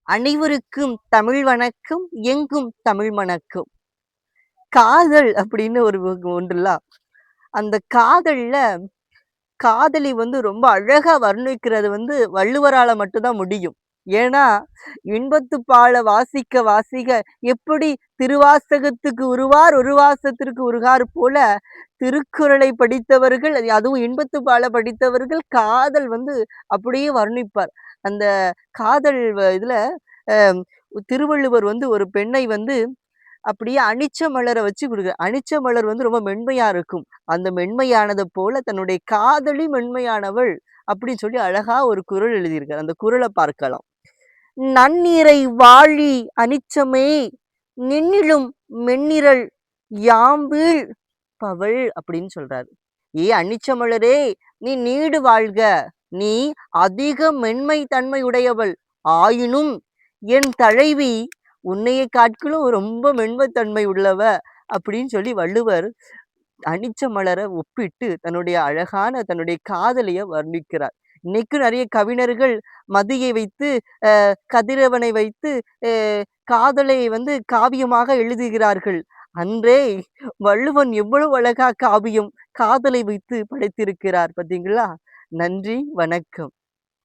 அனைவருக்கும் தமிழ் வணக்கம், எங்கும் தமிழ் மணக்கும். காதல் அப்படின்னு ஒரு உண்டுல்ல. அந்த காதல்ல காதலி ரொம்ப அழகா வர்ணிக்கிறது வள்ளுவரால மட்டும் தான் முடியும். ஏன்னா, இன்பத்துப்பால வாசிக்க வாசிக்க எப்படி திருவாசகத்துக்கு உருவார், ஒரு வாசத்திற்கு உருகார் போல திருக்குறளை படித்தவர்கள், அதுவும் இன்பத்துப்பால படித்தவர்கள் காதல் அப்படியே வர்ணிப்பார். அந்த காதல் இதுல அ திருவள்ளுவர் ஒரு பெண்ணை அப்படியே அனிச்ச மலர வச்சு குடுக்குறார். அனிச்ச மலர் ரொம்ப மென்மையா இருக்கும். அந்த மென்மையானது போல தன்னுடைய காதலி மென்மையானவள் அப்படின்னு சொல்லி அழகா ஒரு குறள் எழுதியிருக்கார். அந்த குறள பார்க்கலாம். "நன்னீரை வாழி அனிச்சமே நின்னிலும் மென்னிரல் யாம்பீழ் பவள்" அப்படின்னு சொல்றாரு. "ஏ அனிச்ச மலரே, நீ நீடு வாழ்க. நீ அதிக மென்மை தன்மை உடையவள். ஆயினும் என் தலைவி உன்னைய காட்டிலும் ரொம்ப மென்மைத்தன்மை உள்ளவ" அப்படின்னு சொல்லி வள்ளுவர் அனிச்ச மலர ஒப்பிட்டு தன்னுடைய அழகான தன்னுடைய காதலிய வர்ணிக்கிறார். இன்னைக்கும் நிறைய கவிஞர்கள் மதியை வைத்து, கதிரவனை வைத்து அ காதலை காவியமாக எழுதுகிறார்கள். அன்றே வள்ளுவன் எவ்வளவு அழகா காவியம், காதலை வைத்து படைத்திருக்கிறார் பார்த்தீங்களா? நன்றி, வணக்கம்.